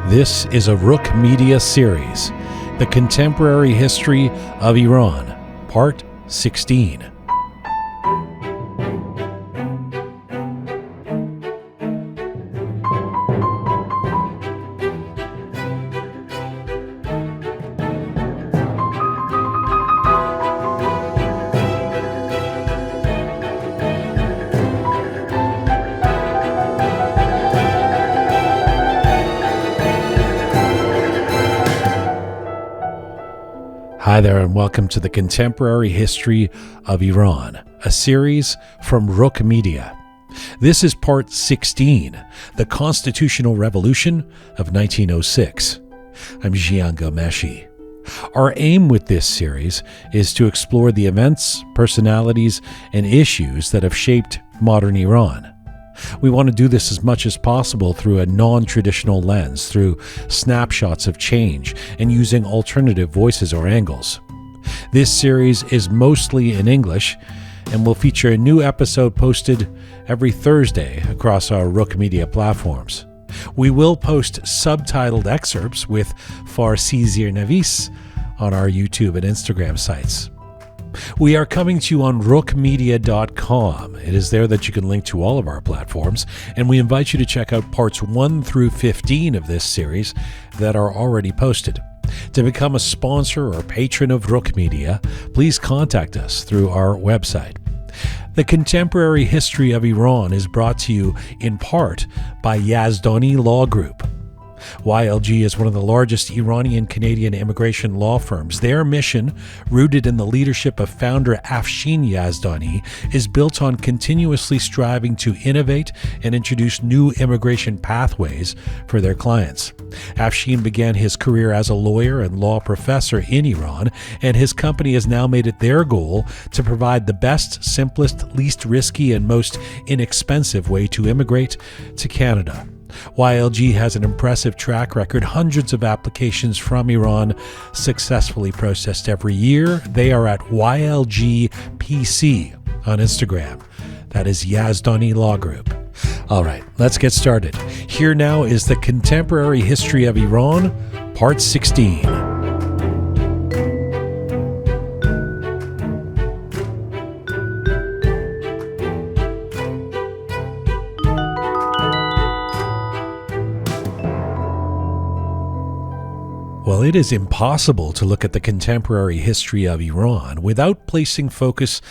This is a Roqe Media series, The Contemporary History of Iran, Part 16. Hi there, and welcome to the Contemporary History of Iran, a series from Roqe Media. This is Part 16, The Constitutional Revolution of 1906. I'm Jian Ghomeshi. Our aim with this series is to explore the events, personalities, and issues that have shaped modern Iran. We want to do this as much as possible through a non-traditional lens, through snapshots of change, and using alternative voices or angles. This series is mostly in English, and will feature a new episode posted every Thursday across our Roqe Media platforms. We will post subtitled excerpts with Farsi Zirnavis on our YouTube and Instagram sites. We are coming to you on roqemedia.com. It is there that you can link to all of our platforms, and we invite you to check out parts 1 through 15 of this series that are already posted. To become a sponsor or patron of Roqe Media, please contact us through our website. The Contemporary History of Iran is brought to you in part by Yazdani Law Group. YLG is one of the largest Iranian-Canadian immigration law firms. Their mission, rooted in the leadership of founder Afshin Yazdani, is built on continuously striving to innovate and introduce new immigration pathways for their clients. Afshin began his career as a lawyer and law professor in Iran, and his company has now made it their goal to provide the best, simplest, least risky, and most inexpensive way to immigrate to Canada. YLG has an impressive track record, hundreds of applications from Iran successfully processed every year. They are at YLGPC on Instagram. That is Yazdani Law Group. All right, let's get started. Here now is the Contemporary History of Iran, Part 16. Well, it is impossible to look at the contemporary history of Iran without placing focus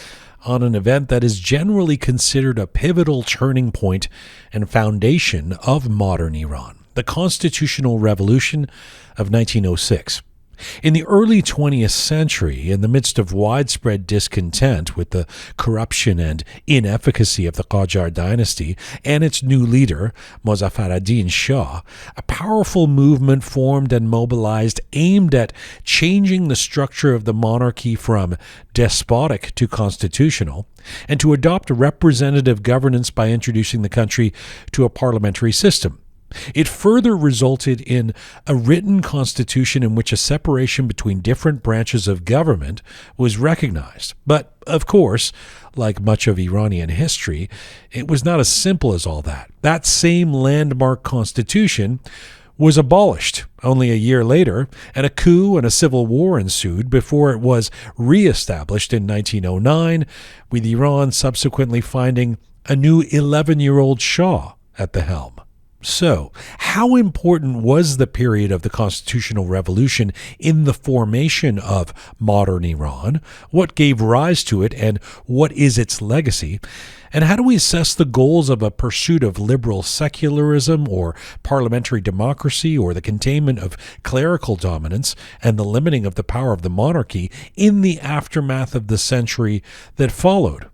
on an event that is generally considered a pivotal turning point and foundation of modern Iran, the constitutional revolution of 1906. In the early 20th century, in the midst of widespread discontent with the corruption and inefficacy of the Qajar Dynasty and its new leader, Mozaffar ad-Din Shah, a powerful movement formed and mobilized aimed at changing the structure of the monarchy from despotic to constitutional, and to adopt representative governance by introducing the country to a parliamentary system. It further resulted in a written constitution in which a separation between different branches of government was recognized. But, of course, like much of Iranian history, it was not as simple as all that. That same landmark constitution was abolished only a year later, and a coup and a civil war ensued before it was re-established in 1909, with Iran subsequently finding a new 11-year-old Shah at the helm. So, how important was the period of the constitutional revolution in the formation of modern Iran? What gave rise to it, and what is its legacy? And how do we assess the goals of a pursuit of liberal secularism or parliamentary democracy, or the containment of clerical dominance and the limiting of the power of the monarchy in the aftermath of the century that followed?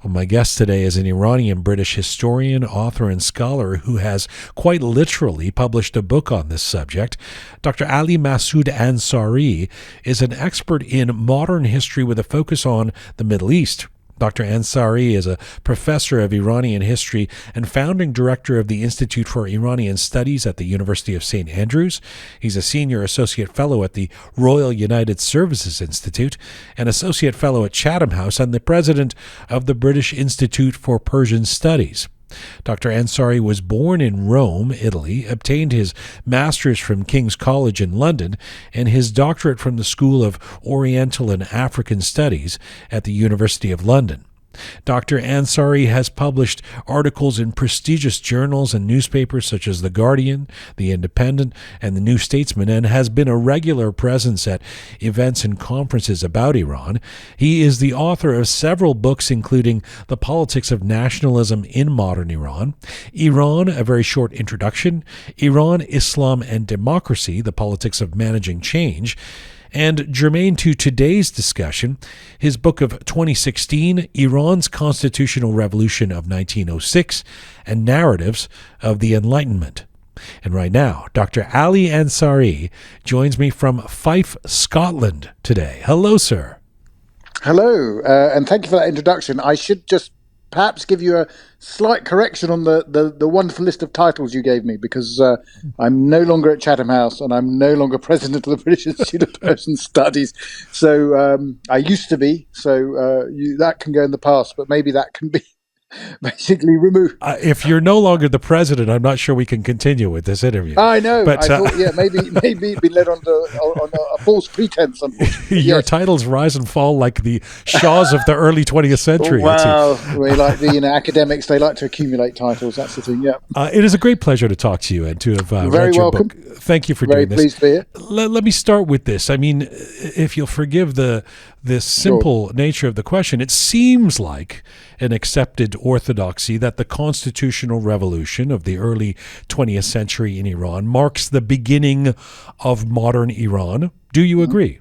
Well, my guest today is an Iranian-British historian, author, and scholar who has quite literally published a book on this subject. Dr. Ali Massoud Ansari is an expert in modern history with a focus on the Middle East. Dr. Ansari is a professor of Iranian history and founding director of the Institute for Iranian Studies at the University of St. Andrews. He's a senior associate fellow at the Royal United Services Institute, an associate fellow at Chatham House, and the president of the British Institute for Persian Studies. Dr. Ansari was born in Rome, Italy, obtained his master's from King's College in London, and his doctorate from the School of Oriental and African Studies at the University of London. Dr. Ansari has published articles in prestigious journals and newspapers such as The Guardian, The Independent, and The New Statesman, and has been a regular presence at events and conferences about Iran. He is the author of several books, including The Politics of Nationalism in Modern Iran, Iran, A Very Short Introduction, Iran, Islam, and Democracy, The Politics of Managing Change, and germane to today's discussion, his book of 2016, Iran's Constitutional Revolution of 1906 and Narratives of the Enlightenment. And right now, Dr. Ali Ansari joins me from Fife, Scotland today. Hello, sir. Hello, and thank you for that introduction. I should just perhaps give you a slight correction on the wonderful list of titles you gave me, because I'm no longer at Chatham House and I'm no longer president of the British Institute of Persian Studies. So I used to be, so that can go in the past, but maybe that can be basically removed. If you're no longer the president, I'm not sure we can continue with this interview. I know. But, I thought, maybe it'd be led on a false pretense, unfortunately. Your titles rise and fall like the Shahs of the early 20th century. Well, we like the academics, they like to accumulate titles. That's the thing, yeah. It is a great pleasure to talk to you and to have read your book. Thank you for doing this. Very pleased to be here. Let me start with this. I mean, if you'll forgive this simple nature of the question, it seems like an accepted orthodoxy that the constitutional revolution of the early 20th century in Iran marks the beginning of modern Iran. Do you agree?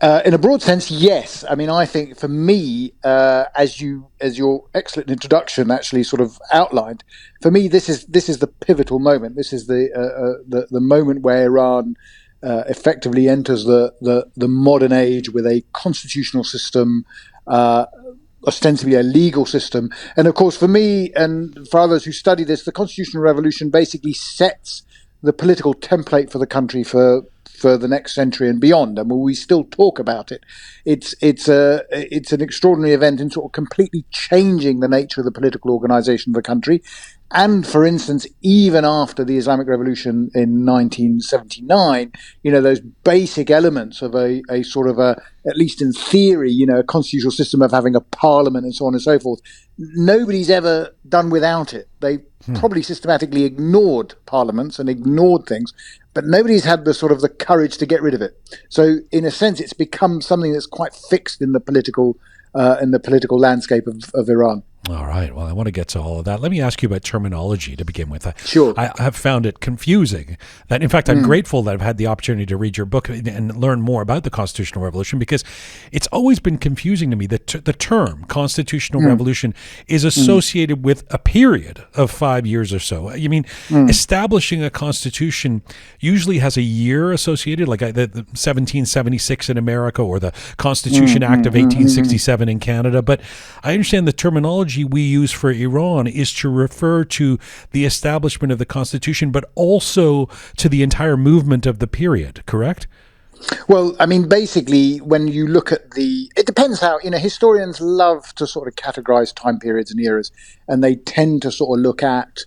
In a broad sense, yes. I mean, I think for me, as your excellent introduction actually sort of outlined, for me, this is the pivotal moment. This is the moment where Iran effectively enters the modern age with a constitutional system, ostensibly a legal system. And of course, for me and for others who study this, the constitutional revolution basically sets the political template for the country for the next century and beyond. And we still talk about it. It's an extraordinary event in sort of completely changing the nature of the political organization of the country. And for instance, even after the Islamic Revolution in 1979, those basic elements of a sort of at least in theory, a constitutional system of having a parliament and so on and so forth, nobody's ever done without it. They probably systematically ignored parliaments and ignored things, but nobody's had the sort of the courage to get rid of it. So in a sense, it's become something that's quite fixed in the political landscape of Iran. All right. Well, I want to get to all of that. Let me ask you about terminology to begin with. Sure. I have found it confusing. That, in fact, I'm grateful that I've had the opportunity to read your book and learn more about the Constitutional Revolution, because it's always been confusing to me that the term Constitutional Revolution is associated with a period of 5 years or so. I mean, establishing a constitution usually has a year associated, like the 1776 in America or the Constitution Act of 1867 in Canada. But I understand the terminology we use for Iran is to refer to the establishment of the constitution, but also to the entire movement of the period, correct? Well, I mean, basically, when you look at it depends how, historians love to sort of categorize time periods and eras, and they tend to sort of look at,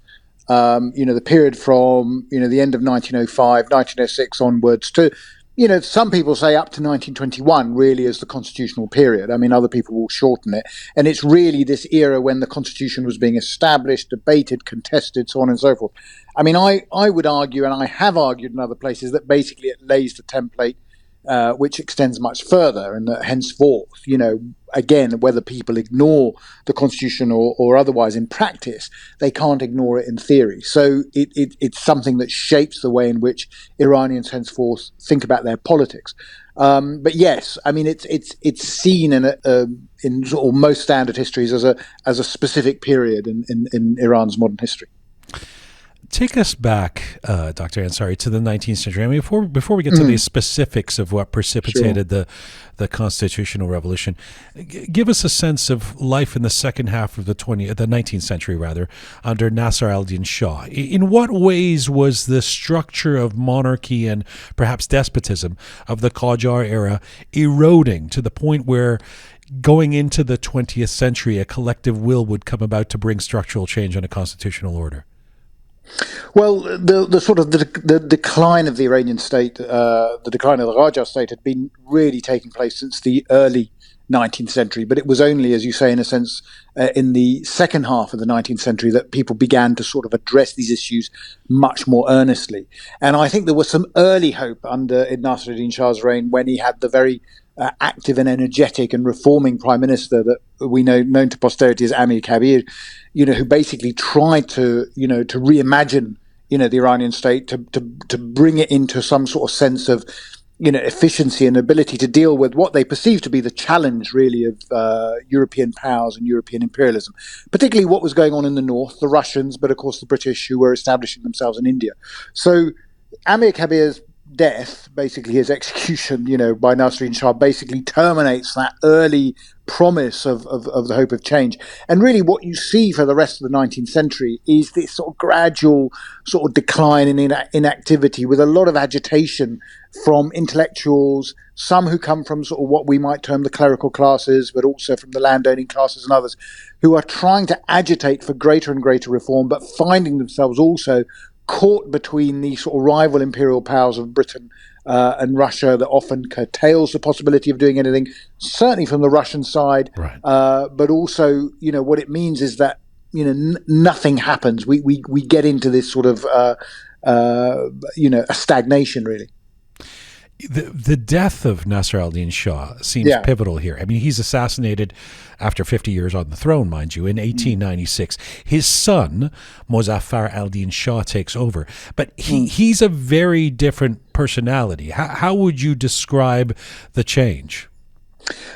the period from, the end of 1905, 1906 onwards to, some people say up to 1921 really is the constitutional period. I mean, other people will shorten it. And it's really this era when the constitution was being established, debated, contested, so on and so forth. I mean, I would argue, and I have argued in other places, that basically it lays the template which extends much further, and that henceforth, again, whether people ignore the constitution or otherwise in practice, they can't ignore it in theory. So it's something that shapes the way in which Iranians henceforth think about their politics. But yes, I mean, it's seen in sort of most standard histories as a specific period in Iran's modern history. Take us back, Dr. Ansari, to the 19th century. I mean, before we get to the specifics of what precipitated the constitutional revolution, give us a sense of life in the second half of the 19th century, rather, under Nasser al-Din Shah. In what ways was the structure of monarchy and perhaps despotism of the Qajar era eroding to the point where going into the 20th century, a collective will would come about to bring structural change on a constitutional order? Well, the sort of the decline of the Iranian state, the decline of the Qajar state, had been really taking place since the early 19th century. But it was only, as you say, in a sense, in the second half of the 19th century that people began to sort of address these issues much more earnestly. And I think there was some early hope under Nasruddin Shah's reign when he had the very active and energetic and reforming prime minister that we know, known to posterity as Amir Kabir, who basically tried to, to reimagine, the Iranian state, to bring it into some sort of sense of, efficiency and ability to deal with what they perceived to be the challenge, really, of European powers and European imperialism, particularly what was going on in the north, the Russians, but of course the British, who were establishing themselves in India. So Amir Kabir's death, basically his execution, by Nasruddin Shah, basically terminates that early promise of the hope of change. And really what you see for the rest of the 19th century is this sort of gradual sort of decline in inactivity, with a lot of agitation from intellectuals, some who come from sort of what we might term the clerical classes, but also from the landowning classes and others, who are trying to agitate for greater and greater reform, but finding themselves also caught between the sort of rival imperial powers of Britain and Russia that often curtails the possibility of doing anything, certainly from the Russian side. Right. But also, what it means is that, nothing happens. We get into this sort of, a stagnation, really. The death of Nasr al-Din Shah seems pivotal here. I mean, he's assassinated after 50 years on the throne, mind you, in 1896. His son, Mozaffar al-Din Shah, takes over. But he's a very different personality. How would you describe the change?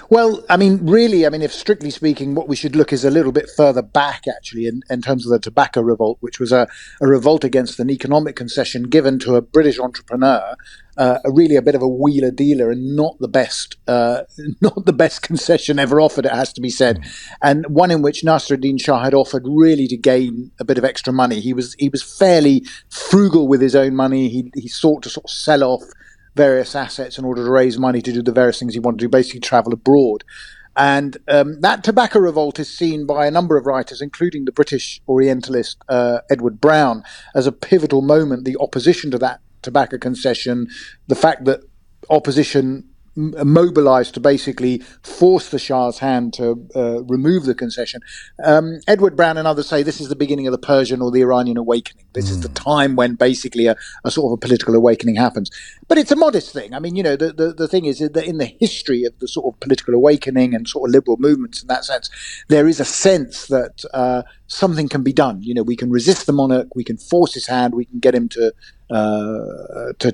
Well, really, if strictly speaking, what we should look is a little bit further back, actually, in terms of the tobacco revolt, which was a revolt against an economic concession given to a British entrepreneur, really a bit of a wheeler dealer, and not the best concession ever offered, it has to be said, and one in which Nasruddin Shah had offered really to gain a bit of extra money. He was fairly frugal with his own money. He sought to sort of sell off various assets in order to raise money to do the various things he wanted to do, basically travel abroad. And that tobacco revolt is seen by a number of writers, including the British Orientalist Edward Brown, as a pivotal moment, the opposition to that tobacco concession, the fact that opposition mobilized to basically force the Shah's hand to remove the concession. Edward Brown and others say this is the beginning of the Persian or the Iranian Awakening. This is the time when basically a sort of a political awakening happens. But it's a modest thing. The thing is that in the history of the sort of political awakening and sort of liberal movements in that sense, there is a sense that something can be done. We can resist the monarch, we can force his hand, we can get him to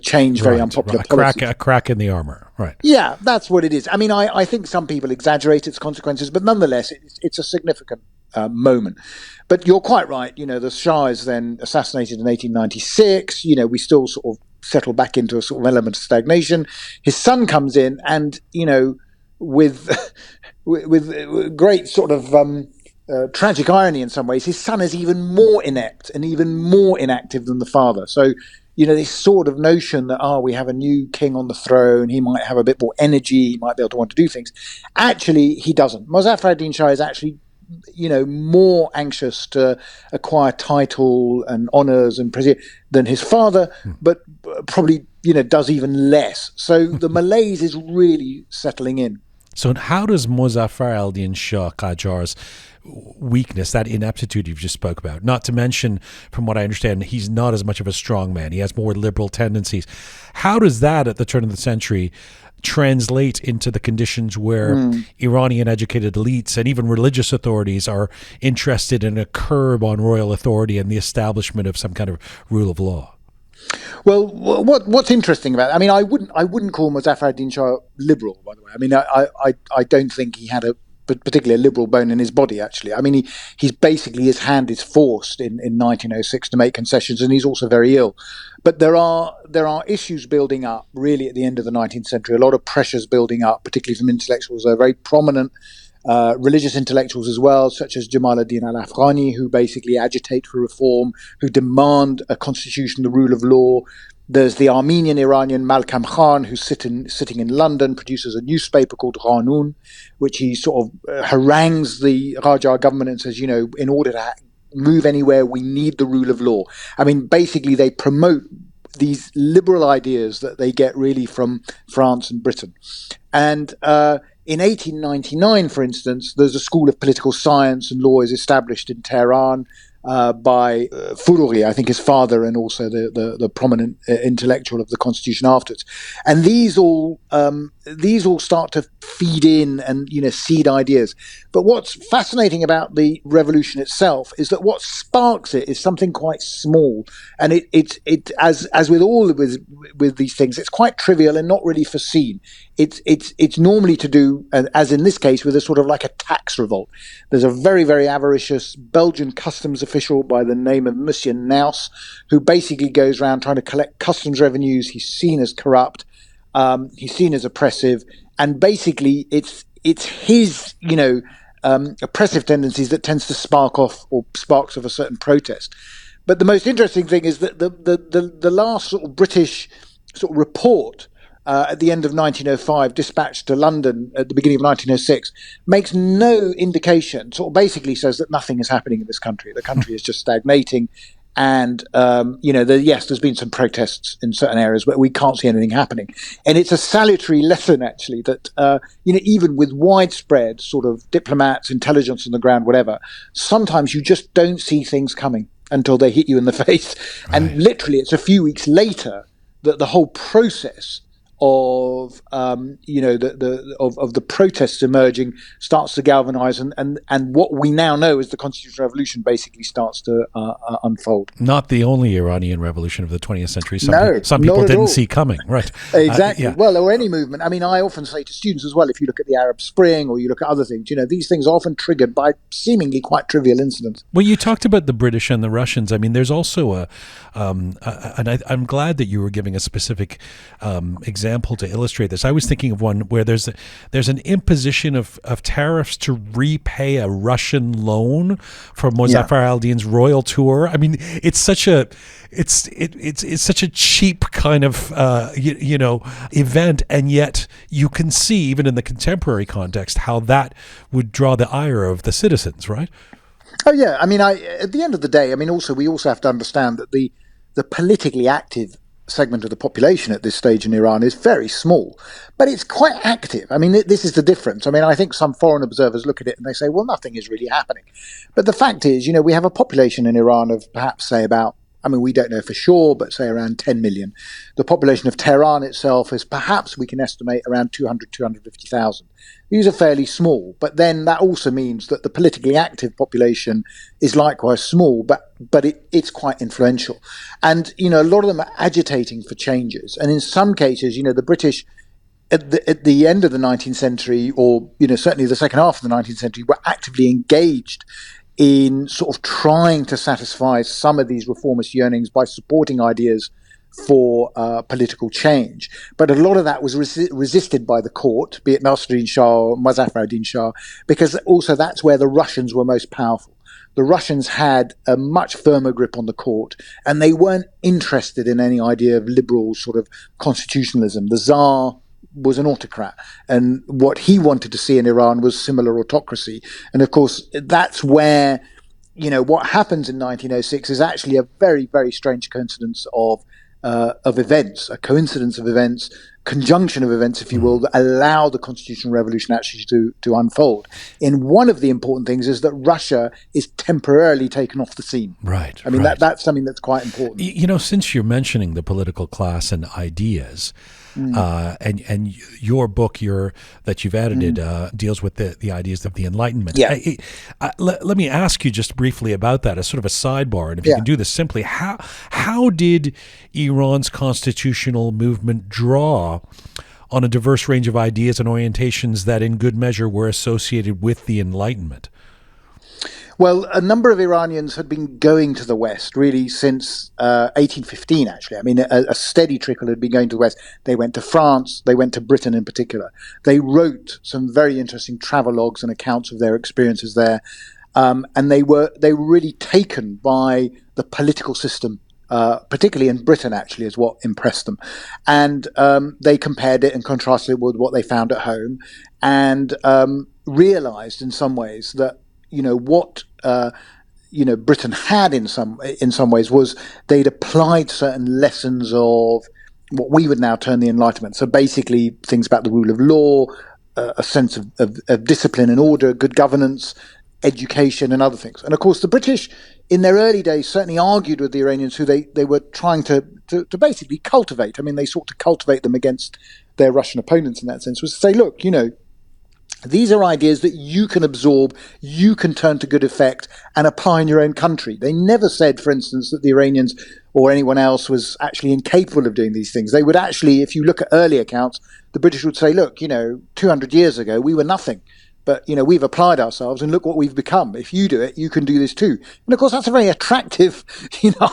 change very unpopular policies. A crack in the armor, right? Yeah, that's what it is. I think some people exaggerate its consequences, but nonetheless, it's a significant moment. But you're quite right. The Shah is then assassinated in 1896. We still sort of settle back into a sort of element of stagnation. His son comes in, and with great sort of tragic irony in some ways, his son is even more inept and even more inactive than the father. So, this sort of notion that, we have a new king on the throne, he might have a bit more energy, he might be able to want to do things. Actually, he doesn't. Mozaffar ad-Din Shah is actually, more anxious to acquire title and honors and than his father, but probably, does even less. So the malaise is really settling in. So how does Mozaffar al-Din Shah, Qajar's weakness, that ineptitude you've just spoke about, not to mention, from what I understand, he's not as much of a strong man, he has more liberal tendencies. How does that, at the turn of the century, translate into the conditions where Iranian educated elites and even religious authorities are interested in a curb on royal authority and the establishment of some kind of rule of law? Well, what's interesting about it, I wouldn't call Mozaffar ad-Din Shah liberal, by the way. I don't think he had a particularly a liberal bone in his body, actually. He's basically, his hand is forced in 1906 to make concessions, and he's also very ill. But there are issues building up really at the end of the 19th century, a lot of pressures building up, particularly from intellectuals. A very prominent religious intellectuals as well, such as Jamal ad-Din al-Afghani, who basically agitate for reform, who demand a constitution, the rule of law. There's the Armenian Iranian Malkam Khan, who's sitting in London, produces a newspaper called Qanun, which he sort of harangues the Qajar government and says, in order to move anywhere, we need the rule of law. I mean, basically, they promote these liberal ideas that they get really from France and Britain. And in 1899, for instance, there's a school of political science and law is established in Tehran by Furughi, I think his father, and also the prominent intellectual of the constitution afterwards. And these all start to feed in and seed ideas. But what's fascinating about the revolution itself is that what sparks it is something quite small, and it as with all with these things, it's quite trivial and not really foreseen. It's normally to do, as in this case, with a sort of like a tax revolt. There's a very, very avaricious Belgian customs official by the name of Monsieur Naus, who basically goes around trying to collect customs revenues. He's seen as corrupt. He's seen as oppressive. And basically, it's his, oppressive tendencies that tends to sparks off a certain protest. But the most interesting thing is that the last sort of British sort of report at the end of 1905, dispatched to London at the beginning of 1906, makes no indication, sort of basically says that nothing is happening in this country. The country is just stagnating. And, yes, there's been some protests in certain areas, but we can't see anything happening. And it's a salutary lesson, actually, that, even with widespread sort of diplomats, intelligence on the ground, whatever, sometimes you just don't see things coming until they hit you in the face. Right. And literally, it's a few weeks later that the whole process of the protests emerging starts to galvanize, and what we now know as the constitutional revolution basically starts to unfold. Not the only Iranian revolution of the 20th century. Some people didn't see coming, right? Exactly. Well, or any movement. I mean, I often say to students as well, if you look at the Arab Spring or you look at other things, these things are often triggered by seemingly quite trivial incidents. Well, you talked about the British and the Russians. I mean, there's also and I'm glad that you were giving a specific example to illustrate this. I was thinking of one where there's an imposition of tariffs to repay a Russian loan for Muzaffar al-Din's royal tour. I mean, it's such a cheap kind of event, and yet you can see even in the contemporary context how that would draw the ire of the citizens, right? Oh yeah, I mean, at the end of the day, I mean, we also have to understand that the politically active segment of the population at this stage in Iran is very small, but it's quite active. I mean, this is the difference. I mean, I think some foreign observers look at it and they say, well, nothing is really happening. But the fact is, we have a population in Iran of perhaps, say, about, I mean, we don't know for sure, but say around 10 million. The population of Tehran itself is perhaps, we can estimate, around 250,000. These are fairly small, but then that also means that the politically active population is likewise small, but it's quite influential. And, a lot of them are agitating for changes. And in some cases, the British at the end of the 19th century, or, certainly the second half of the 19th century, were actively engaged in sort of trying to satisfy some of these reformist yearnings by supporting ideas for political change. But a lot of that was resisted by the court, be it Nasruddin Shah or Muzaffar al-Din Shah, because also that's where the Russians were most powerful. The Russians had a much firmer grip on the court, and they weren't interested in any idea of liberal sort of constitutionalism. The Tsar was an autocrat, and what he wanted to see in Iran was similar autocracy. And of course, that's where, what happens in 1906 is actually a very, very strange coincidence of events, a coincidence of events, conjunction of events, if you will, that allow the constitutional revolution actually to unfold. And one of the important things is that Russia is temporarily taken off the scene. Right. I mean, that's something that's quite important. Since you're mentioning the political class and ideas, and your book that you've edited deals with the ideas of the Enlightenment. Yeah. Let me ask you just briefly about that as sort of a sidebar, and if you can do this simply, how did Iran's constitutional movement draw on a diverse range of ideas and orientations that in good measure were associated with the Enlightenment? Well, a number of Iranians had been going to the West really since 1815, actually. I mean, a steady trickle had been going to the West. They went to France, they went to Britain in particular. They wrote some very interesting travelogues and accounts of their experiences there. And they were really taken by the political system, particularly in Britain, actually, is what impressed them. And they compared it and contrasted it with what they found at home, and realized in some ways that what Britain had in some ways was they'd applied certain lessons of what we would now term the Enlightenment. So basically, things about the rule of law, a sense of discipline and order, good governance, education, and other things. And of course, the British, in their early days, certainly argued with the Iranians, who they were trying to basically cultivate. I mean, they sought to cultivate them against their Russian opponents in that sense, was to say, look, these are ideas that you can absorb, you can turn to good effect and apply in your own country. They never said, for instance, that the Iranians or anyone else was actually incapable of doing these things. They would actually, if you look at early accounts, the British would say, look, 200 years ago, we were nothing. But, we've applied ourselves and look what we've become. If you do it, you can do this too. And of course, that's a very attractive,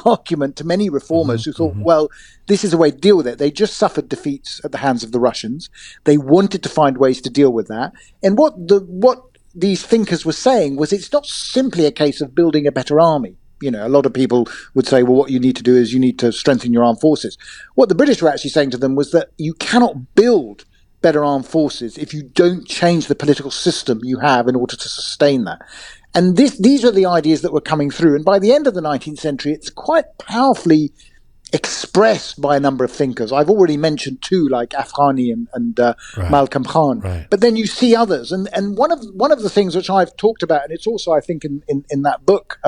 argument to many reformers who thought, well, this is a way to deal with it. They just suffered defeats at the hands of the Russians. They wanted to find ways to deal with that. And what these thinkers were saying was it's not simply a case of building a better army. A lot of people would say, well, what you need to do is you need to strengthen your armed forces. What the British were actually saying to them was that you cannot build better armed forces if you don't change the political system you have in order to sustain that. And these are the ideas that were coming through. And by the end of the 19th century, it's quite powerfully expressed by a number of thinkers. I've already mentioned two, like Afghani and Right. Malcolm Khan. Right. But then you see others. And one of the things which I've talked about, and it's also, I think, in that book,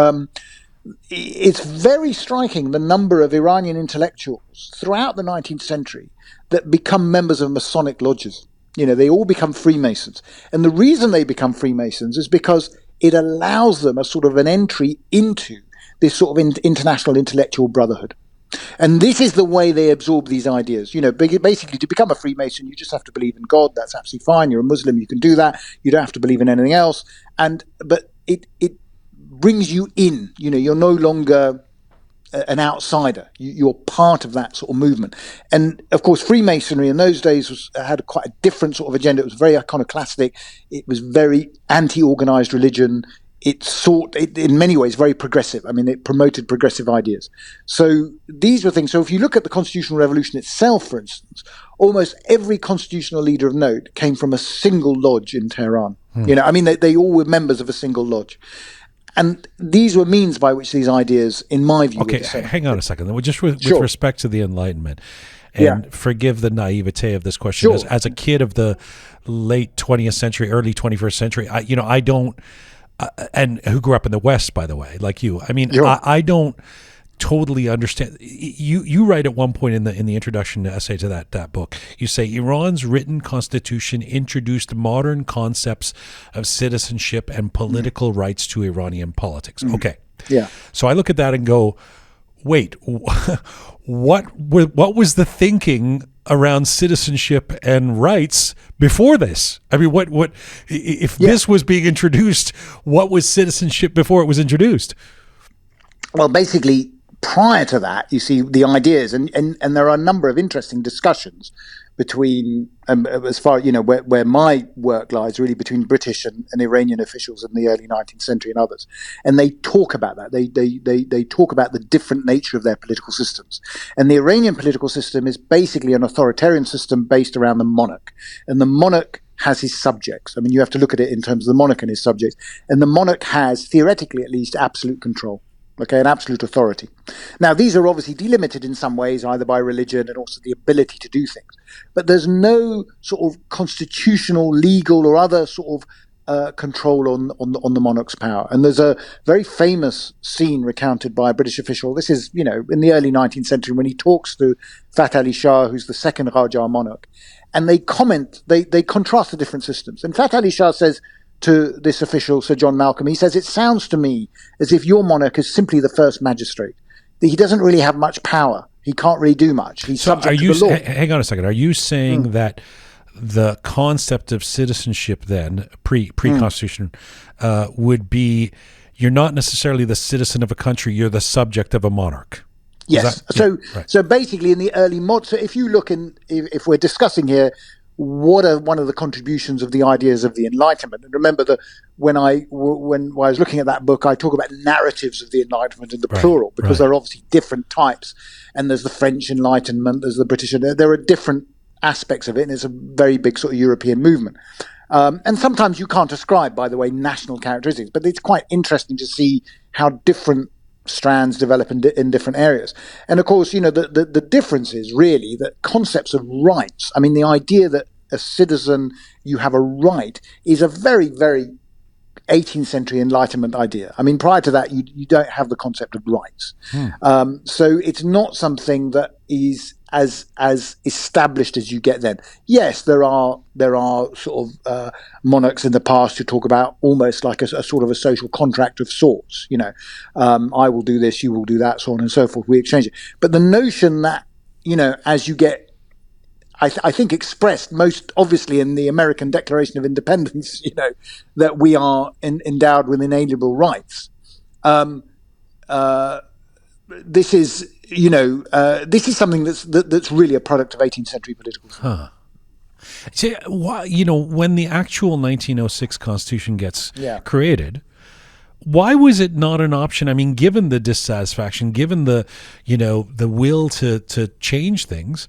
it's very striking the number of Iranian intellectuals throughout the 19th century that become members of Masonic lodges. They all become Freemasons. And the reason they become Freemasons is because it allows them a sort of an entry into this sort of international intellectual brotherhood. And this is the way they absorb these ideas. Basically, to become a Freemason, you just have to believe in God. That's absolutely fine. You're a Muslim. You can do that. You don't have to believe in anything else. But it brings you in. You're no longer an outsider. You're part of that sort of movement. And of course, Freemasonry in those days had quite a different sort of agenda. It was very iconoclastic. It was very anti-organized religion. It in many ways, very progressive. I mean, it promoted progressive ideas. So these were things. So if you look at the constitutional revolution itself, for instance, almost every constitutional leader of note came from a single lodge in Tehran. They all were members of a single lodge. And these were means by which these ideas, in my view, Okay, hang on a second. Just with Sure. respect to the Enlightenment, and forgive the naivete of this question. Sure. As a kid of the late 20th century, early 21st century, I don't, and who grew up in the West, by the way, like you. I mean, Sure. I don't totally understand. You write at one point in the introduction essay to that book, you say Iran's written constitution introduced modern concepts of citizenship and political rights to Iranian politics. Okay. Yeah. So I look at that and go, wait, what was the thinking around citizenship and rights before this? I mean, what if this was being introduced, what was citizenship before it was introduced? Well, basically, prior to that, you see the ideas, and there are a number of interesting discussions between, as far where my work lies, really between British and Iranian officials in the early 19th century and others, and they talk about that. They talk about the different nature of their political systems, and the Iranian political system is basically an authoritarian system based around the monarch, and the monarch has his subjects. I mean, you have to look at it in terms of the monarch and his subjects, and the monarch has, theoretically at least, absolute control. Okay, an absolute authority. Now, these are obviously delimited in some ways, either by religion and also the ability to do things. But there's no sort of constitutional, legal, or other sort of control on the monarch's power. And there's a very famous scene recounted by a British official. This is, in the early 19th century, when he talks to Fath Ali Shah, who's the second Qajar monarch, and they contrast the different systems. And Fath Ali Shah says to this official, Sir John Malcolm, he says, it sounds to me as if your monarch is simply the first magistrate. He doesn't really have much power. He can't really do much. He's subject to the law. Hang on a second. Are you saying that the concept of citizenship then, pre-constitution, would be you're not necessarily the citizen of a country, you're the subject of a monarch. Yes. So basically in the early so if you look if we're discussing here, what are one of the contributions of the ideas of the Enlightenment? And remember that when I was looking at that book, I talk about narratives of the Enlightenment in the plural, because there are obviously different types. And there's the French Enlightenment, there's the British, there are different aspects of it, and it's a very big sort of European movement. And sometimes you can't ascribe, by the way, national characteristics, but it's quite interesting to see how different strands develop in different areas. And of course, the difference is really that concepts of rights, I mean, the idea that a citizen, you have a right, is a very, very 18th century Enlightenment idea. I mean, prior to that, you don't have the concept of rights. So it's not something that is as established as you get then. Yes, there are sort of monarchs in the past who talk about almost like a sort of a social contract of sorts. I will do this, you will do that, so on and so forth. We exchange it. But the notion that, as you get, I think expressed most obviously in the American Declaration of Independence, that we are endowed with inalienable rights. This is something that's really a product of 18th century political thought. See, when the actual 1906 Constitution gets created, why was it not an option? I mean, given the dissatisfaction, given the will to change things.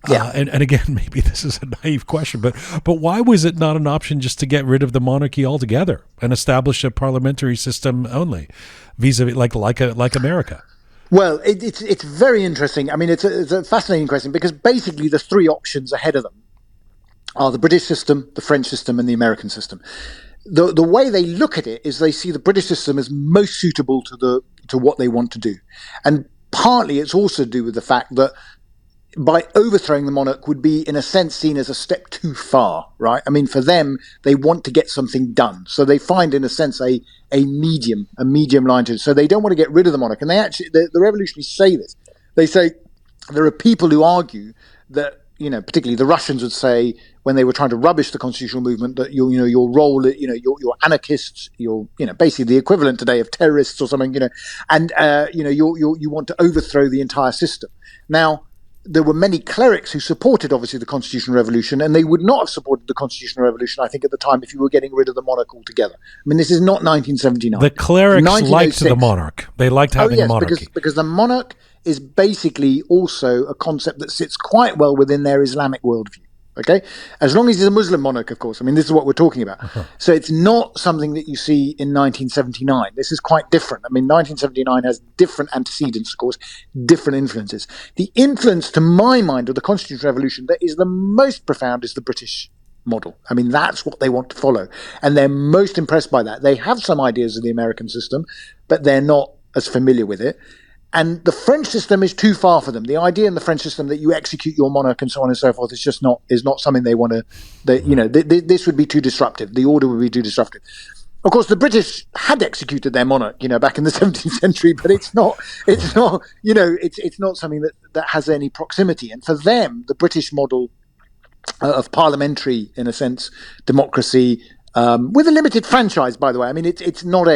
And again, maybe this is a naive question, but why was it not an option just to get rid of the monarchy altogether and establish a parliamentary system only, vis-a-vis like America? Well, it's very interesting. I mean, it's a fascinating question, because basically the three options ahead of them are the British system, the French system, and the American system. The way they look at it is they see the British system as most suitable to what they want to do, and partly it's also to do with the fact that by overthrowing the monarch would be, in a sense, seen as a step too far, right? I mean, for them, they want to get something done. So they find, in a sense, a medium line to it. So they don't want to get rid of the monarch. And the revolutionaries say this. They say there are people who argue that, particularly the Russians would say, when they were trying to rubbish the constitutional movement, that your role, you're anarchists, you're basically the equivalent today of terrorists or something, and you want to overthrow the entire system. Now, there were many clerics who supported, obviously, the Constitutional Revolution, and they would not have supported the Constitutional Revolution, I think, at the time, if you were getting rid of the monarch altogether. I mean, this is not 1979. The clerics liked the monarch. They liked having a monarchy. Because the monarch is basically also a concept that sits quite well within their Islamic worldview. Okay, as long as he's a Muslim monarch, of course. I mean, this is what we're talking about. So it's not something that you see in 1979. This is quite different. I mean, 1979 has different antecedents, of course, different influences. The influence, to my mind, of the Constitutional Revolution that is the most profound is the British model. I mean, that's what they want to follow. And they're most impressed by that. They have some ideas of the American system, but they're not as familiar with it. And the French system is too far for them. The idea in the French system that you execute your monarch and so on and so forth is just not something they want to. This would be too disruptive. The order would be too disruptive. Of course, the British had executed their monarch, back in the 17th century, but it's not something that has any proximity. And for them, the British model of parliamentary, in a sense, democracy with a limited franchise, by the way. I mean, it's not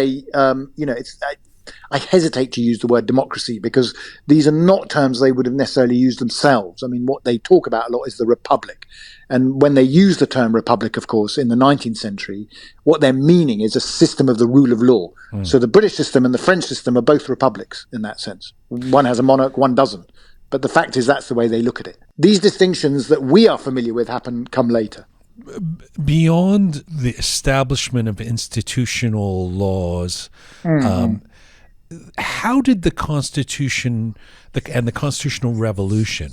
I hesitate to use the word democracy because these are not terms they would have necessarily used themselves. I mean, what they talk about a lot is the republic. And when they use the term republic, of course, in the 19th century, what they're meaning is a system of the rule of law. So the British system and the French system are both republics in that sense. One has a monarch, one doesn't. But the fact is that's the way they look at it. These distinctions that we are familiar with come later. Beyond the establishment of institutional laws, how did the Constitution and the Constitutional Revolution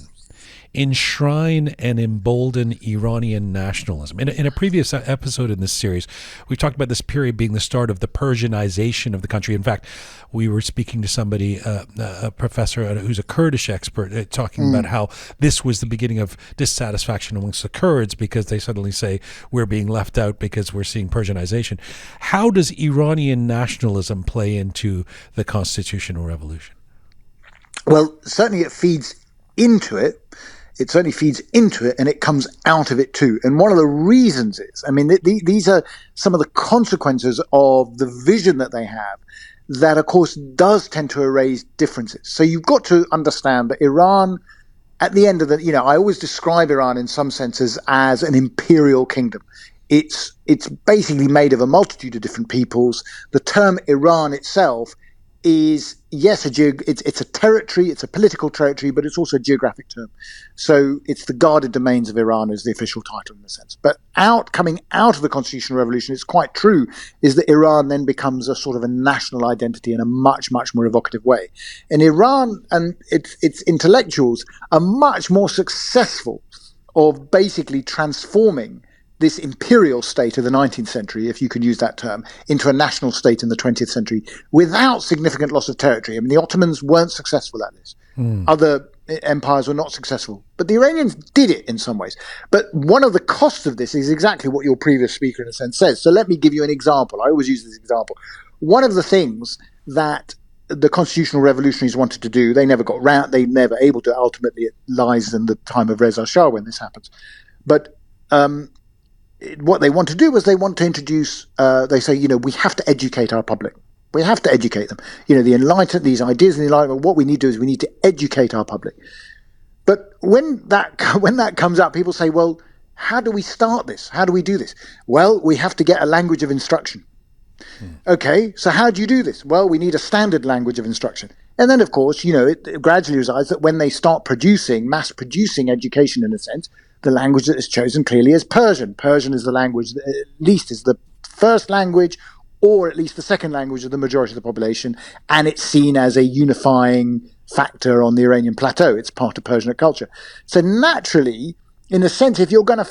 enshrine and embolden Iranian nationalism? In a previous episode in this series, we talked about this period being the start of the Persianization of the country. In fact, we were speaking to somebody, a professor who's a Kurdish expert, talking about how this was the beginning of dissatisfaction amongst the Kurds because they suddenly say we're being left out because we're seeing Persianization. How does Iranian nationalism play into the constitutional revolution? Well, certainly it feeds into it it certainly feeds into it, and it comes out of it too. And one of the reasons is, I mean, these are some of the consequences of the vision that they have that, of course, does tend to erase differences. So you've got to understand that Iran, at the end of the, I always describe Iran in some senses as an imperial kingdom. It's basically made of a multitude of different peoples. The term Iran itself is, yes, it's a territory, it's a political territory, but it's also a geographic term. So it's the guarded domains of Iran is the official title in a sense. But coming out of the constitutional revolution, it's quite true, is that Iran then becomes a sort of a national identity in a much, much more evocative way. And Iran and its intellectuals are much more successful of basically transforming this imperial state of the 19th century, if you can use that term, into a national state in the 20th century without significant loss of territory. I mean, the Ottomans weren't successful at this. Other empires were not successful. But the Iranians did it in some ways. But one of the costs of this is exactly what your previous speaker, in a sense, says. So let me give you an example. I always use this example. One of the things that the constitutional revolutionaries wanted to do, they never got round, they never able to. Ultimately, it lies in the time of Reza Shah when this happens. But what they want to do is they want to introduce, they say, we have to educate our public. We have to educate them. These ideas in the Enlightenment, what we need to do is we need to educate our public. But when that comes up, people say, well, how do we start this? How do we do this? Well, we have to get a language of instruction. Okay, so how do you do this? Well, we need a standard language of instruction. And then, of course, it gradually resides that when they start mass producing education in a sense, the language that is chosen clearly is Persian. Persian is the language that at least is the first language, or at least the second language of the majority of the population, and it's seen as a unifying factor on the Iranian plateau. It's part of Persian culture. So naturally, in a sense, if you're going to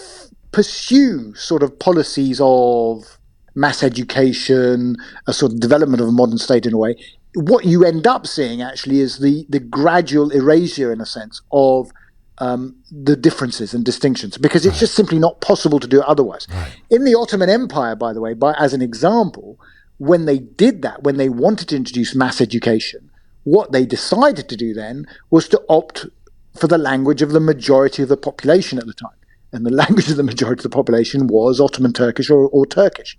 pursue sort of policies of mass education, a sort of development of a modern state in a way, what you end up seeing actually is the gradual erasure, in a sense, of the differences and distinctions, because it's just simply not possible to do it otherwise. Right. In the Ottoman Empire, by the way, as an example, when they did that, when they wanted to introduce mass education, what they decided to do then was to opt for the language of the majority of the population at the time. And the language of the majority of the population was Ottoman Turkish or Turkish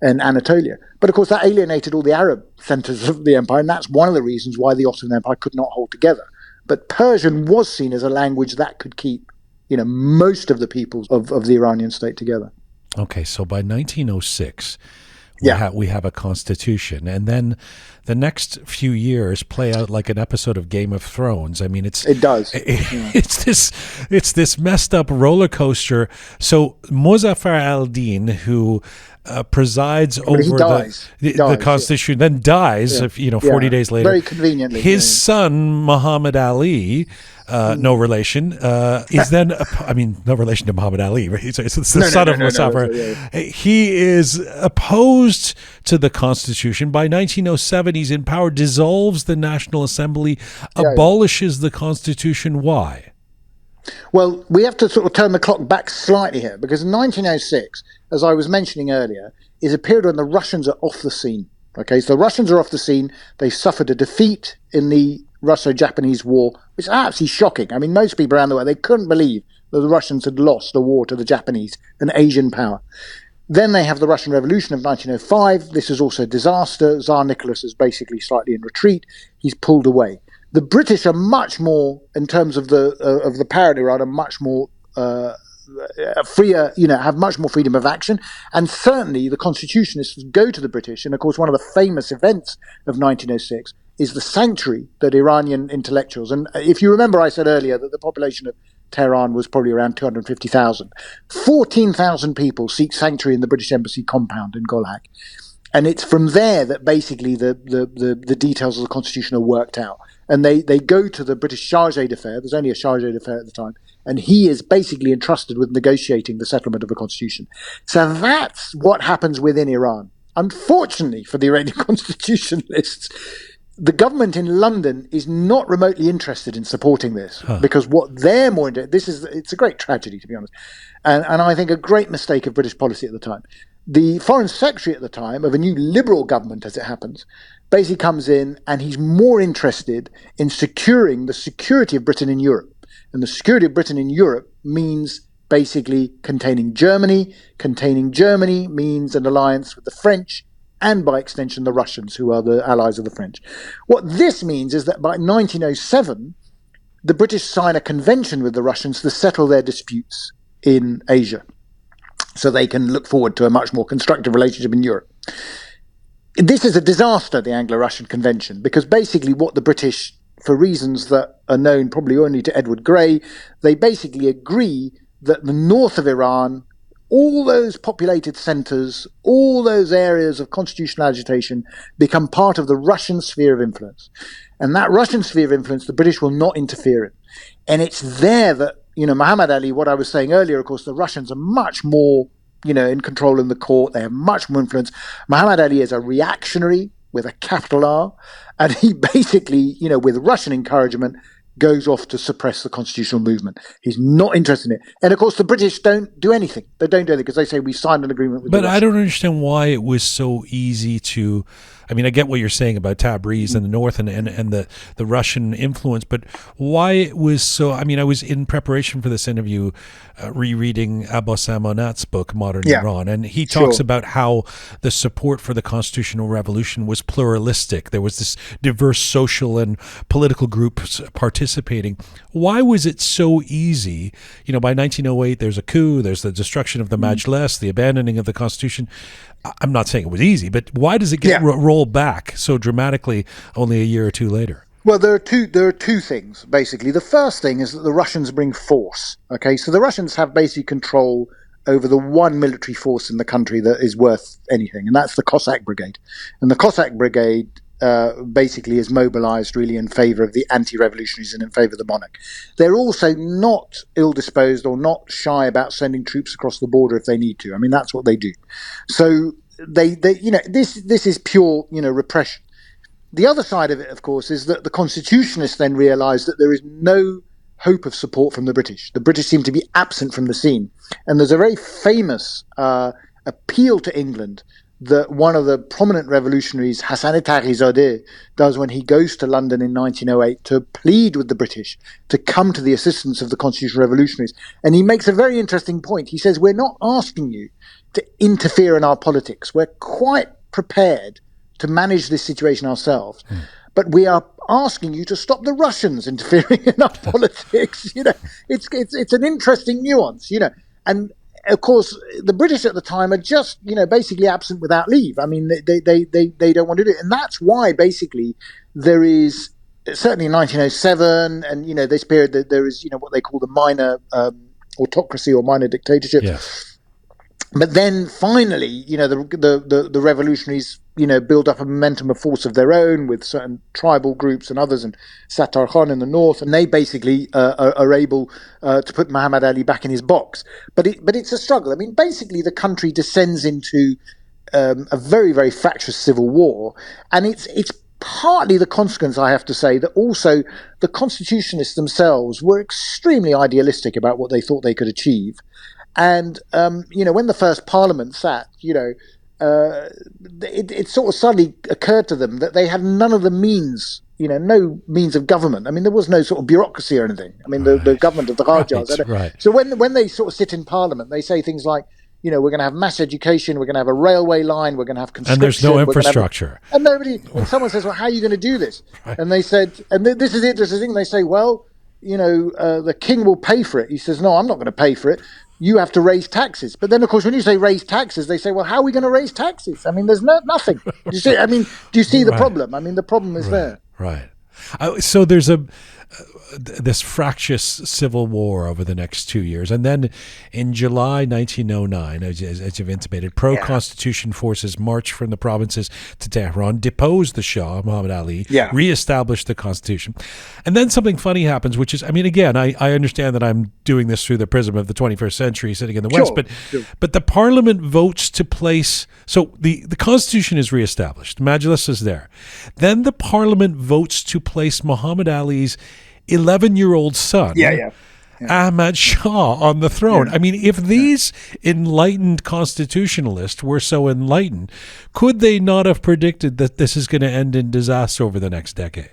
in Anatolia. But of course, that alienated all the Arab centers of the empire, and that's one of the reasons why the Ottoman Empire could not hold together. But Persian was seen as a language that could keep, most of the peoples of the Iranian state together. Okay, so by 1906, we have a constitution, and then the next few years play out like an episode of Game of Thrones. I mean, it does. It's this messed up roller coaster. So Muzaffar al-Din, who presides over the constitution, then dies. 40 days later. Very conveniently, his son Muhammad Ali, no relation, is then. No relation to Muhammad Ali. Right? It's the son of Muzaffar. He is opposed to the constitution. By 1907, he's in power, dissolves the National Assembly, abolishes the constitution. Why? Well, we have to sort of turn the clock back slightly here, because 1906, as I was mentioning earlier, is a period when the Russians are off the scene. Okay, so the Russians are off the scene. They suffered a defeat in the Russo-Japanese War, which is absolutely shocking. I mean, most people around the world, they couldn't believe that the Russians had lost a war to the Japanese, an Asian power. Then they have the Russian Revolution of 1905. This is also a disaster. Tsar Nicholas is basically slightly in retreat. He's pulled away. The British are much more, in terms of the power in Iran, are much more freer, have much more freedom of action. And certainly the constitutionalists go to the British. And of course, one of the famous events of 1906 is the sanctuary that Iranian intellectuals, and if you remember, I said earlier that the population of Tehran was probably around 250,000. 14,000 people seek sanctuary in the British Embassy compound in Golhak. And it's from there that basically the details of the constitution are worked out. And they go to the British Chargé d'Affaires. There's only a Chargé d'Affaires at the time. And he is basically entrusted with negotiating the settlement of the constitution. So that's what happens within Iran. Unfortunately for the Iranian constitutionalists, the government in London is not remotely interested in supporting this, because what they're more into, it's a great tragedy, to be honest. And I think a great mistake of British policy at the time. The foreign secretary at the time of a new liberal government, as it happens, basically comes in and he's more interested in securing the security of Britain in Europe. And the security of Britain in Europe means basically containing Germany. Containing Germany means an alliance with the French and by extension the Russians, who are the allies of the French. What this means is that by 1907, the British sign a convention with the Russians to settle their disputes in Asia, so they can look forward to a much more constructive relationship in Europe. This is a disaster, the Anglo-Russian Convention, because basically what the British, for reasons that are known probably only to Edward Grey, they basically agree that the north of Iran, all those populated centres, all those areas of constitutional agitation become part of the Russian sphere of influence. And that Russian sphere of influence, the British will not interfere in. And it's there that, Muhammad Ali, what I was saying earlier, of course, the Russians are much more, in control in the court. They have much more influence. Muhammad Ali is a reactionary with a capital R. And he basically, with Russian encouragement, goes off to suppress the constitutional movement. He's not interested in it. And of course, the British don't do anything. They don't do anything because they say we signed an agreement with the Russians. But I don't understand why it was so easy to, I get what you're saying about Tabriz in the north and the Russian influence, but why it was so, I was in preparation for this interview rereading Abbas Amonat's book, Modern Iran, and he talks about how the support for the constitutional revolution was pluralistic. There was this diverse social and political groups participating. Why was it so easy? By 1908, there's a coup, there's the destruction of the Majlis, the abandoning of the constitution. I'm not saying it was easy, but why does it get rolled back so dramatically only a year or two later? Well, there are two things, basically. The first thing is that the Russians bring force. Okay, so the Russians have basically control over the one military force in the country that is worth anything, and that's the Cossack Brigade. And the Cossack Brigade basically is mobilized really in favor of the anti-revolutionaries and in favor of the monarch. They're also not ill-disposed or not shy about sending troops across the border if they need to. That's what they do. So they this is pure, repression. The other side of it, of course, is that the constitutionalists then realize that there is no hope of support from the British. The British seem to be absent from the scene. And there's a very famous appeal to England that one of the prominent revolutionaries, Hassan Taghizadeh, does when he goes to London in 1908 to plead with the British to come to the assistance of the constitutional revolutionaries. And he makes a very interesting point. He says, we're not asking you to interfere in our politics. We're quite prepared to manage this situation ourselves. But we are asking you to stop the Russians interfering in our politics. It's an interesting nuance, And of course, the British at the time are just, basically absent without leave. They don't want to do it. And that's why, basically, there is, certainly in 1907, and, this period, that there is, what they call the minor autocracy or minor dictatorship. Yes. But then finally, the revolutionaries, build up a momentum of force of their own with certain tribal groups and others, and Sattar Khan in the north, and they basically are able to put Muhammad Ali back in his box. But it's a struggle. Basically, the country descends into a very, very fractious civil war, and it's partly the consequence, I have to say, that also the constitutionalists themselves were extremely idealistic about what they thought they could achieve. And, when the first parliament sat, it sort of suddenly occurred to them that they had none of the means, no means of government. There was no sort of bureaucracy or anything. The government of the Qajars. Right. So when they sort of sit in parliament, they say things like, we're going to have mass education, we're going to have a railway line, we're going to have conscription. And there's no infrastructure. And someone says, well, how are you going to do this? Right. And they said, and this is the interesting thing, they say, well, the king will pay for it. He says, no, I'm not going to pay for it. You have to raise taxes. But then, of course, when you say raise taxes, they say, well, how are we going to raise taxes? There's nothing. Do you see? Do you see the problem? The problem is there. Right. So there's this fractious civil war over the next 2 years. And then in July 1909, as you've intimated, pro-constitution forces marched from the provinces to Tehran, deposed the Shah, Muhammad Ali, reestablished the constitution. And then something funny happens, which is, again, I understand that I'm doing this through the prism of the 21st century sitting in the West, but the parliament votes to place, so the constitution is reestablished, Majlis is there. Then the parliament votes to place Muhammad Ali's 11-year-old son, Ahmad Shah, on the throne. If these enlightened constitutionalists were so enlightened, could they not have predicted that this is going to end in disaster over the next decade?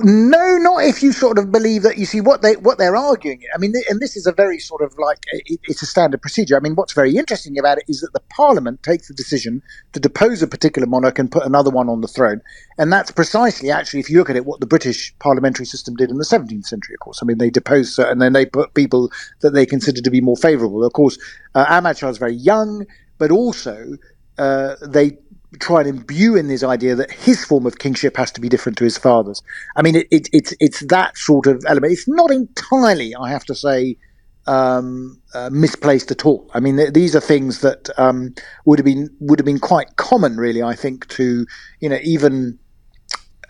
No, not if you sort of believe that. You see what they're arguing. I mean, and this is a very sort of like it's a standard procedure. I mean, what's very interesting about it is that the Parliament takes the decision to depose a particular monarch and put another one on the throne, and that's precisely, actually, if you look at it, what the British parliamentary system did in the 17th century. Of course, I mean, they deposed and then they put people that they considered to be more favourable. Of course, Ahmad Shah is very young, but also they try and imbue in this idea that his form of kingship has to be different to his father's. I mean, it's that sort of element. It's not entirely, I have to say, misplaced at all. I mean, these are things that would have been quite common, really. I think to even.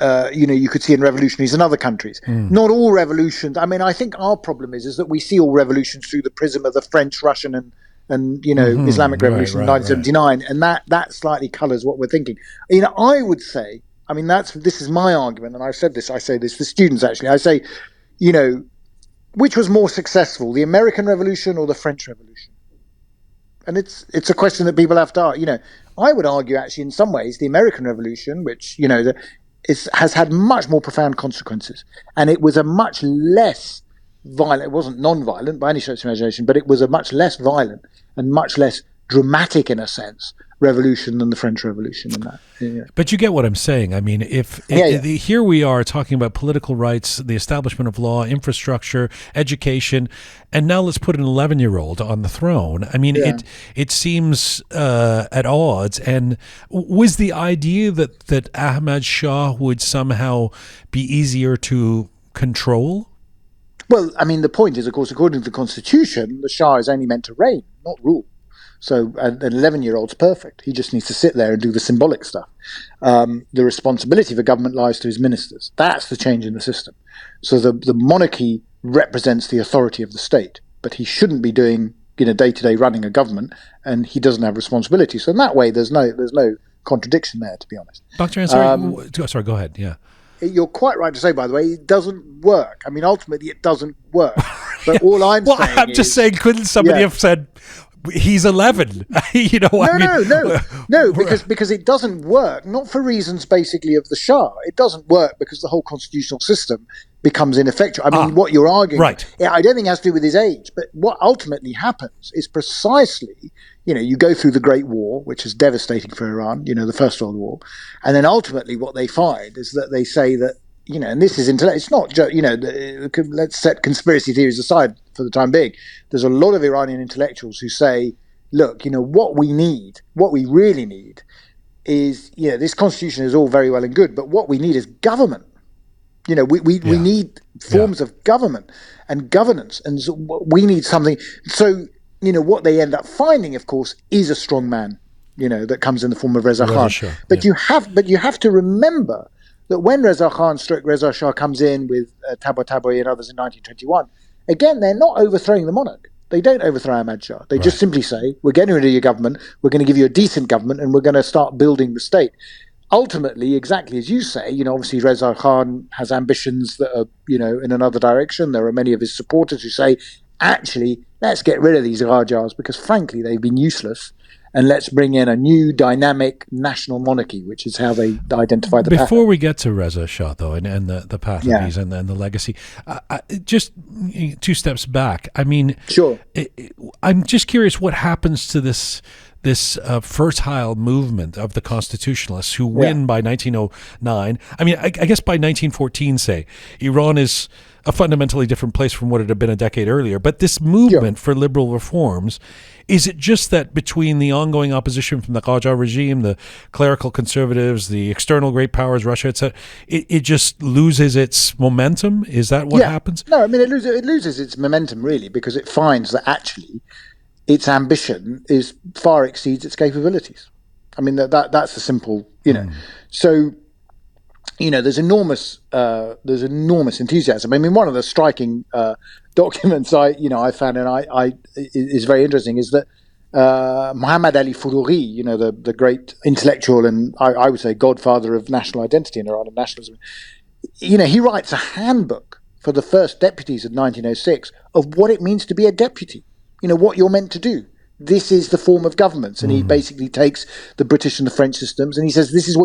You could see in revolutionaries in other countries. Not all revolutions. I mean, I think our problem is that we see all revolutions through the prism of the French, Russian, and Islamic Revolution in 1979, and that slightly colours what we're thinking. I would say, I mean, this is my argument, and I say this to students actually. I say, which was more successful, the American Revolution or the French Revolution? And it's a question that people have to ask. I would argue actually in some ways the American Revolution, which has had much more profound consequences, and it was a much less violent. It wasn't non-violent by any stretch of imagination, but it was a much less violent and much less dramatic, in a sense, revolution than the French Revolution. In that, But you get what I'm saying. I mean, here we are talking about political rights, the establishment of law, infrastructure, education, and now let's put an 11-year-old on the throne. I mean, it seems at odds. And was the idea that Ahmad Shah would somehow be easier to control? Well, I mean, the point is, of course, according to the Constitution, the Shah is only meant to reign, not rule. So an 11-year-old's perfect. He just needs to sit there and do the symbolic stuff. The responsibility for government lies to his ministers. That's the change in the system. So the monarchy represents the authority of the state, but he shouldn't be doing day-to-day running a government, and he doesn't have responsibility. So in that way, there's no contradiction there, to be honest. Dr. Ansari, sorry, go ahead. Yeah. You're quite right to say, by the way, it doesn't work. I mean, ultimately, it doesn't work. But all I'm saying I'm just saying, couldn't somebody have said, he's 11? No, because it doesn't work, not for reasons basically of the Shah. It doesn't work because the whole constitutional system becomes ineffectual. I mean, what you're arguing, I don't think it has to do with his age, but what ultimately happens is precisely, you go through the Great War, which is devastating for Iran, the First World War, and then ultimately what they find is that they say that, and this is it's not just, let's set conspiracy theories aside for the time being. There's a lot of Iranian intellectuals who say, look, what we really need is, this constitution is all very well and good, but what we need is government. We need forms of government and governance, and so we need something. So, what they end up finding, of course, is a strong man, that comes in the form of Reza Khan. But you have to remember that when Reza Shah comes in with Tabatabai and others in 1921, again, they're not overthrowing the monarch. They don't overthrow Ahmad Shah. They just simply say, we're getting rid of your government, we're going to give you a decent government, and we're going to start building the state. Ultimately, exactly as you say, obviously Reza Khan has ambitions that are, in another direction. There are many of his supporters who say, actually, let's get rid of these Rajahs because, frankly, they've been useless. And let's bring in a new dynamic national monarchy, which is how they identify the Before we get to Reza Shah, though, and the path of these and the legacy, just 2 steps back. I mean, sure. I'm just curious what happens to this fertile movement of the constitutionalists who win by 1909. I mean, I guess by 1914, say, Iran is a fundamentally different place from what it had been a decade earlier. But this movement for liberal reforms, is it just that between the ongoing opposition from the Qajar regime, the clerical conservatives, the external great powers, Russia, etc., it just loses its momentum? Is that what happens? No, I mean, it loses its momentum, really, because it finds that actually its ambition far exceeds its capabilities. I mean, that's the simple, So, there's enormous enthusiasm. I mean, one of the striking documents I found, and is very interesting, is that Muhammad Ali Furughi, the great intellectual and I would say godfather of national identity in Iran and nationalism, he writes a handbook for the first deputies of 1906 of what it means to be a deputy. What you're meant to do. this is the form of governments, and he basically takes the British and the French systems, and he says, this is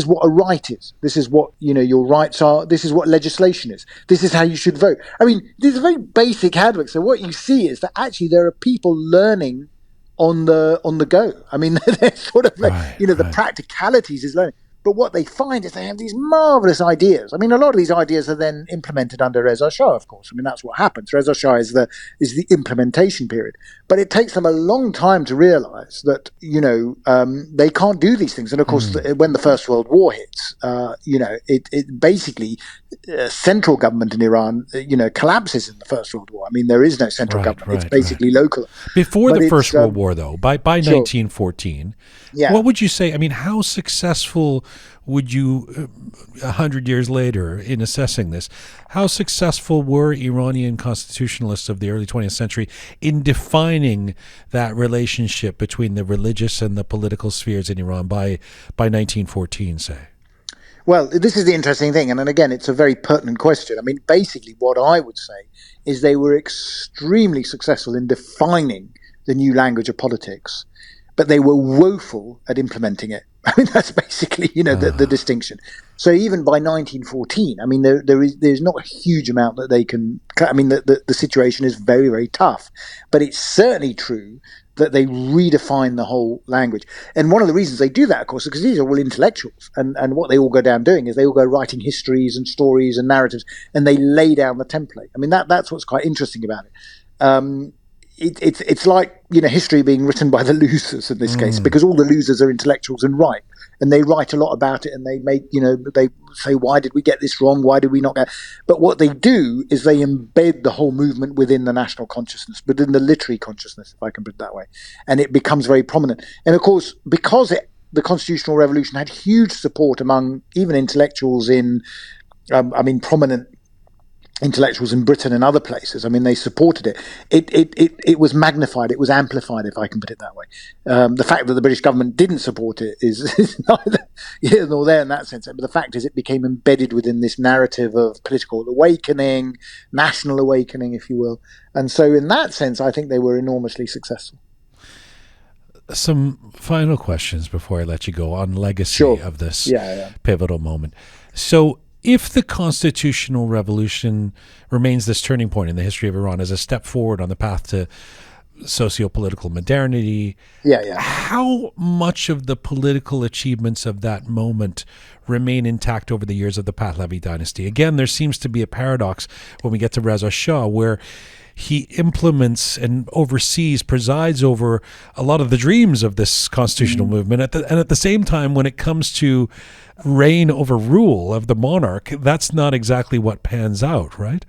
what a right is. This is what, your rights are. This is what legislation is. This is how you should vote. I mean, these are very basic handbooks. So what you see is that actually there are people learning on the go. I mean, they're sort of like, the practicalities is learning. But what they find is they have these marvelous ideas. I mean, a lot of these ideas are then implemented under Reza Shah, of course. I mean, that's what happens. Reza Shah is the implementation period. But it takes them a long time to realize that, they can't do these things. And of course, when the First World War hits, it basically, central government in Iran, collapses in the First World War. I mean, there is no central government. It's basically local. Before the First World War, though, by 1914, what would you say? I mean, how successful would you, 100 years later, in assessing this, how successful were Iranian constitutionalists of the early 20th century in defining that relationship between the religious and the political spheres in Iran by 1914, say? Well, this is the interesting thing, and then again, it's a very pertinent question. I mean, basically, what I would say is they were extremely successful in defining the new language of politics, but they were woeful at implementing it. I mean, that's basically, the distinction. So even by 1914, I mean, there's not a huge amount that they can. I mean, the situation is very, very tough, but it's certainly true that they redefine the whole language. And one of the reasons they do that, of course, is because these are all intellectuals, and what they all go down doing is they all go writing histories and stories and narratives, and they lay down the template. I mean, that's what's quite interesting about it. It's like, history being written by the losers in this case, because all the losers are intellectuals and they write a lot about it, and they make, they say, why did we get this wrong? Why did we not get? But what they do is they embed the whole movement within the national consciousness, within the literary consciousness, if I can put it that way. And it becomes very prominent. And of course, because the constitutional revolution had huge support among even intellectuals in, prominent intellectuals in Britain and other places. I mean, they supported it. It was magnified. It was amplified, if I can put it that way. The fact that the British government didn't support it is neither here nor there in that sense. But the fact is, it became embedded within this narrative of political awakening, national awakening, if you will. And so in that sense, I think they were enormously successful. Some final questions before I let you go on legacy of this pivotal moment. So, if the constitutional revolution remains this turning point in the history of Iran as a step forward on the path to socio-political modernity, how much of the political achievements of that moment remain intact over the years of the Pahlavi dynasty? Again, there seems to be a paradox when we get to Reza Shah, where he implements and presides over a lot of the dreams of this constitutional movement. And at the same time, when it comes to reign over rule of the monarch, that's not exactly what pans out, right?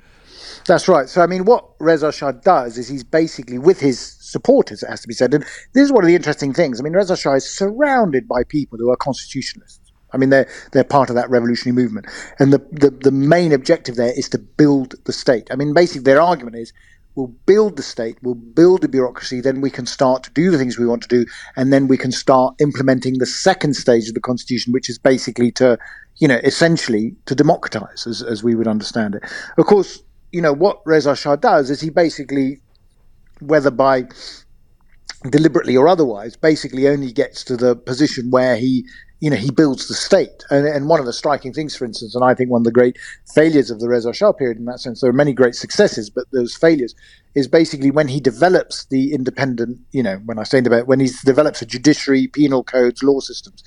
That's right. So, I mean, what Reza Shah does is he's basically, with his supporters, it has to be said, and this is one of the interesting things. I mean, Reza Shah is surrounded by people who are constitutionalists. I mean, they're part of that revolutionary movement. And the main objective there is to build the state. I mean, basically, their argument is, we'll build the state, we'll build the bureaucracy, then we can start to do the things we want to do, and then we can start implementing the second stage of the constitution, which is basically to, essentially to democratize, as we would understand it. Of course, what Reza Shah does is he basically, whether by deliberately or otherwise, basically only gets to the position where he builds the state. And one of the striking things, for instance, and I think one of the great failures of the Reza Shah period in that sense, there are many great successes, but those failures, is basically when he develops the independent, when he develops a judiciary, penal codes, law systems,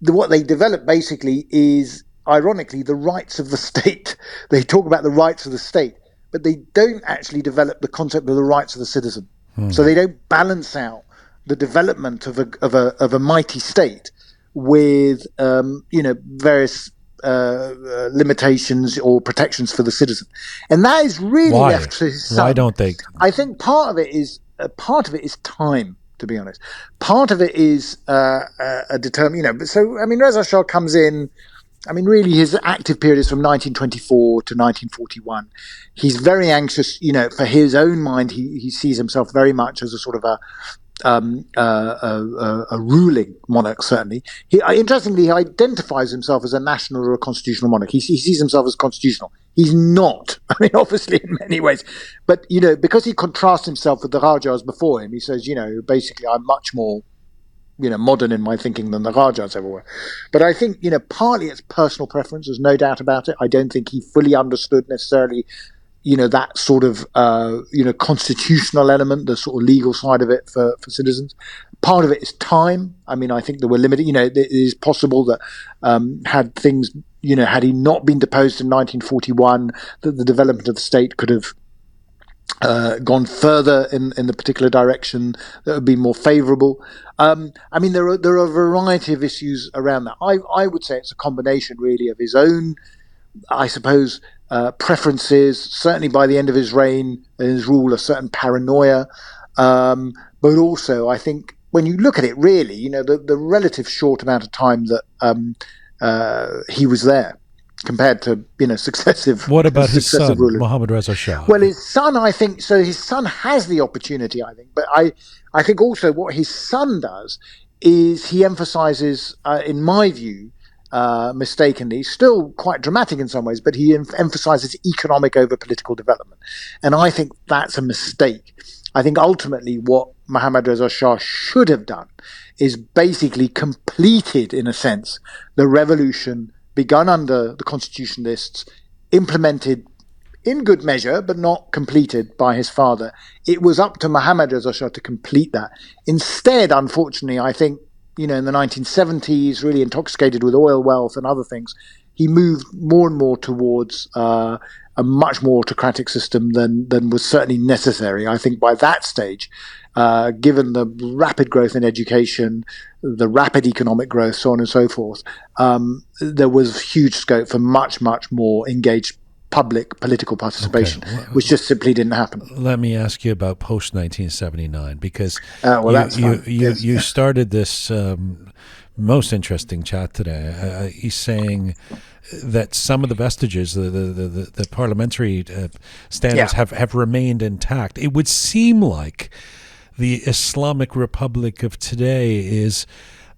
what they develop basically is, ironically, the rights of the state. They talk about the rights of the state, but they don't actually develop the concept of the rights of the citizen. So they don't balance out the development of a mighty state with various limitations or protections for the citizen, and that is really left to his son. Why don't they? I think part of it is time. To be honest, part of it is a determined. So I mean, Reza Shah comes in. I mean, really, his active period is from 1924 to 1941. He's very anxious, for his own mind. He sees himself very much as a sort of a ruling monarch, certainly. Interestingly, he identifies himself as a national or a constitutional monarch. He sees himself as constitutional. He's not. I mean, obviously, in many ways. But, because he contrasts himself with the Rajahs before him, he says, basically, I'm much more, modern in my thinking than the Rajahs ever were. But I think, partly it's personal preference. There's no doubt about it. I don't think he fully understood necessarily that sort of, constitutional element, the sort of legal side of it for citizens. Part of it is time. I mean, I think there were limited, it is possible that had he not been deposed in 1941, that the development of the state could have gone further in the particular direction that would be more favourable. I mean, there are a variety of issues around that. I would say it's a combination, really, of his own, I suppose, preferences, certainly by the end of his reign and his rule, a certain paranoia. But also, I think, when you look at it, really, the relative short amount of time that he was there compared to, successive. What about his son, rulers. Mohammad Reza Shah? Well, his son, I think, so his son has the opportunity, I think. But I think also what his son does is he emphasizes, in my view, mistakenly, still quite dramatic in some ways, but he emphasizes economic over political development. And I think that's a mistake. I think ultimately what Mohammad Reza Shah should have done is basically completed, in a sense, the revolution begun under the constitutionalists, implemented in good measure, but not completed by his father. It was up to Mohammad Reza Shah to complete that. Instead, unfortunately, I think, in the 1970s, really intoxicated with oil wealth and other things, he moved more and more towards a much more autocratic system than was certainly necessary. I think by that stage, given the rapid growth in education, the rapid economic growth, so on and so forth, there was huge scope for much, much more engaged public political participation, which just simply didn't happen. Let me ask you about post-1979, because you started this most interesting chat today. He's saying that some of the vestiges, the parliamentary standards have remained intact. It would seem like the Islamic Republic of today is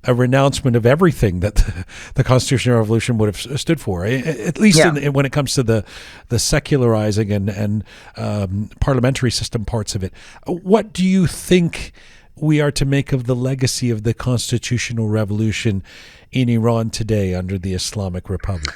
a renouncement of everything that the constitutional revolution would have stood for, at least when it comes to the secularizing and parliamentary system parts of it. What do you think we are to make of the legacy of the constitutional revolution in Iran today under the Islamic Republic?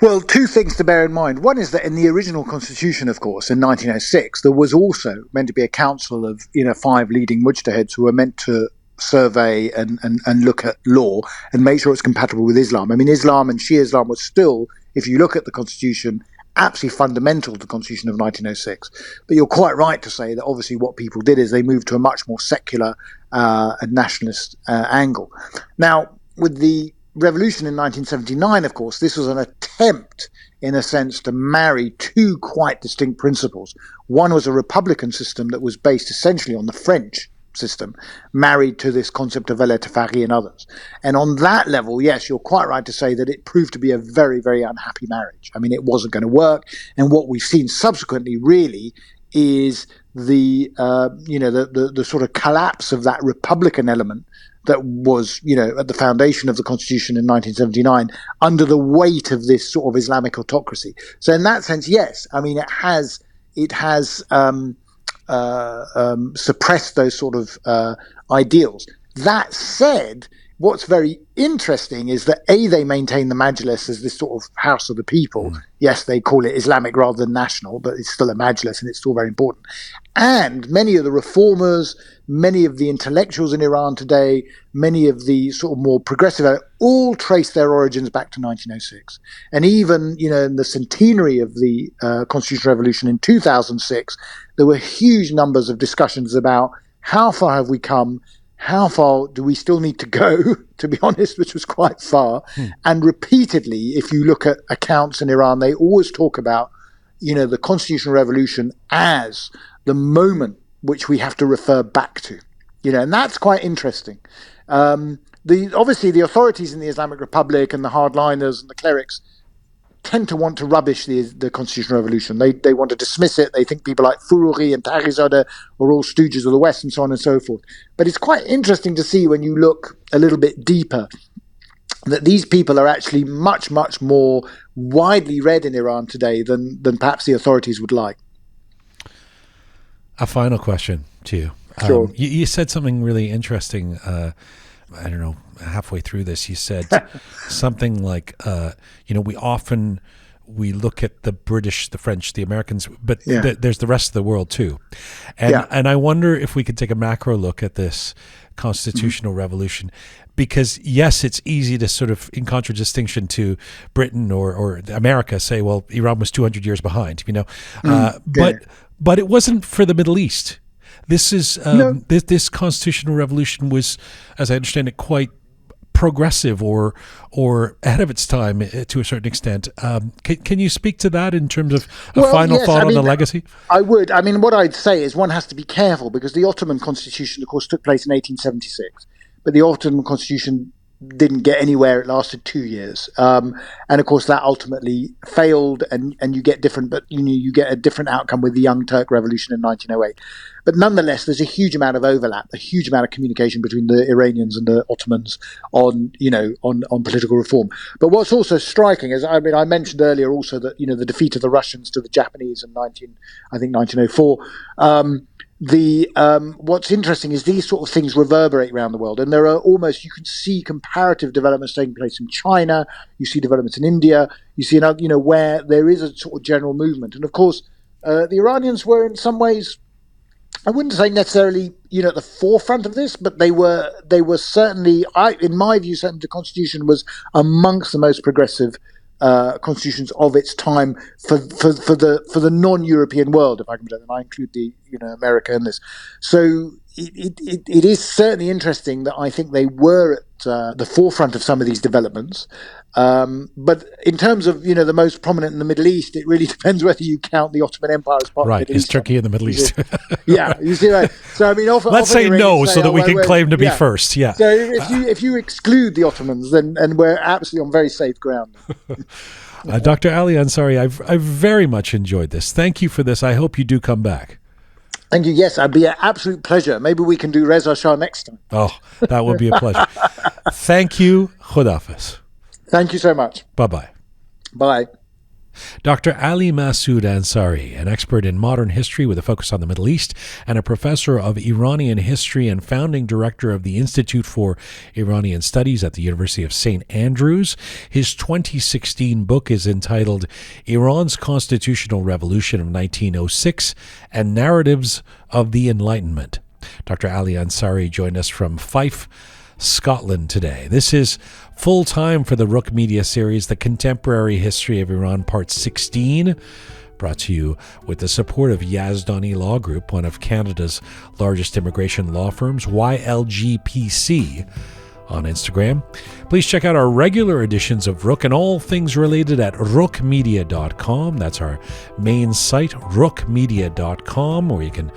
Well, two things to bear in mind. One is that in the original constitution, of course, in 1906, there was also meant to be a council of 5 leading mujtahids who were meant to survey and look at law and make sure it's compatible with Islam. I mean, Islam and Shia Islam was still, if you look at the constitution, absolutely fundamental to the constitution of 1906. But you're quite right to say that obviously what people did is they moved to a much more secular and nationalist angle. Now, with the revolution in 1979, of course, this was an attempt, in a sense, to marry two quite distinct principles. One was a republican system that was based essentially on the French system, married to this concept of el-Ittifaqi and others. And on that level, yes, you're quite right to say that it proved to be a very, very unhappy marriage. I mean, it wasn't going to work. And what we've seen subsequently really is the sort of collapse of that republican element that was, at the foundation of the constitution in 1979 under the weight of this sort of Islamic autocracy. So in that sense, yes, I mean, it has suppressed those sort of ideals. That said, what's very interesting is that they maintain the Majlis as this sort of house of the people. Yes, they call it Islamic rather than national, but it's still a Majlis and it's still very important. And many of the reformers, many of the intellectuals in Iran today, many of the sort of more progressive, all trace their origins back to 1906. And even, in the centenary of the Constitutional Revolution in 2006, there were huge numbers of discussions about how far have we come, how far do we still need to go, to be honest, which was quite far. And repeatedly, if you look at accounts in Iran, they always talk about, the Constitutional Revolution as the moment which we have to refer back to, and that's quite interesting. Obviously the authorities in the Islamic Republic and the hardliners and the clerics tend to want to rubbish the constitutional revolution. They want to dismiss it. They think people like Fourouri and Tahrizadeh are all stooges of the West and so on and so forth. But it's quite interesting to see when you look a little bit deeper that these people are actually much, much more widely read in Iran today than perhaps the authorities would like. A final question to you. Sure. You said something really interesting. I don't know, halfway through this, you said something like, we look at the British, the French, the Americans, but there's the rest of the world too. And I wonder if we could take a macro look at this constitutional revolution, because yes, it's easy to sort of, in contradistinction to Britain or America, say, well, Iran was 200 years behind, but it wasn't for the Middle East. This is this constitutional revolution was, as I understand it, quite progressive or ahead of its time to a certain extent. Can you speak to that in terms of a final thought on the legacy? I would. I mean, what I'd say is one has to be careful, because the Ottoman constitution, of course, took place in 1876, but the Ottoman constitution didn't get anywhere. It lasted 2 years, and of course that ultimately failed. And you get different, but you get a different outcome with the Young Turk Revolution in 1908. But nonetheless, there's a huge amount of overlap, a huge amount of communication between the Iranians and the Ottomans on political reform. But what's also striking is, I mentioned earlier also that the defeat of the Russians to the Japanese in 1904. What's interesting is these sort of things reverberate around the world, and there are you can see comparative developments taking place in China. You see developments in India. You see, where there is a sort of general movement. And of course, the Iranians were in some ways, I wouldn't say necessarily, at the forefront of this, but they were certainly, in my view, certainly the constitution was amongst the most progressive constitutions of its time for the non-European world, if I can say that. And I include America in this. So it is certainly interesting that I think they were at the forefront of some of these developments. But in terms of the most prominent in the Middle East, it really depends whether you count the Ottoman Empire as part of the Middle East. Is Turkey in the Middle East? Yeah, you see, right. So I mean, let's say no, so that we can claim to be first. Yeah. So if you exclude the Ottomans, then we're absolutely on very safe ground. Dr. Ali Ansari, I've very much enjoyed this. Thank you for this. I hope you do come back. Thank you. Yes, it'd be an absolute pleasure. Maybe we can do Reza Shah next time. Oh, that would be a pleasure. Thank you. Khudafis. Thank you so much. Bye-bye. Bye. Dr. Ali Massoud Ansari, an expert in modern history with a focus on the Middle East and a professor of Iranian history and founding director of the Institute for Iranian Studies at the University of St. Andrews. His 2016 book is entitled Iran's Constitutional Revolution of 1906 and Narratives of the Enlightenment. Dr. Ali Ansari joined us from Fife, Scotland today. This is full time for the Roqe Media series, The Contemporary History of Iran, Part 16, brought to you with the support of Yazdani Law Group, one of Canada's largest immigration law firms, YLGPC, on Instagram. Please check out our regular editions of Roqe and all things related at roqemedia.com. That's our main site, roqemedia.com, where you can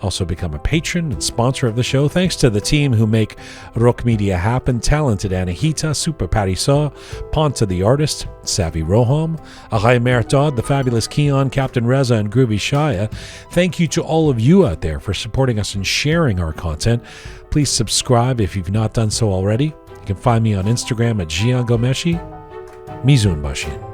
also become a patron and sponsor of the show. Thanks to the team who make Roqe Media happen: talented Anahita, Super Parisa, Ponta the artist, Savvy Roham, Ahay Mertad, the fabulous Keon, Captain Reza, and Groovy Shaya. Thank you to all of you out there for supporting us and sharing our content. Please subscribe if you've not done so already. You can find me on Instagram at Jian Ghomeshi. Mizun Bashin.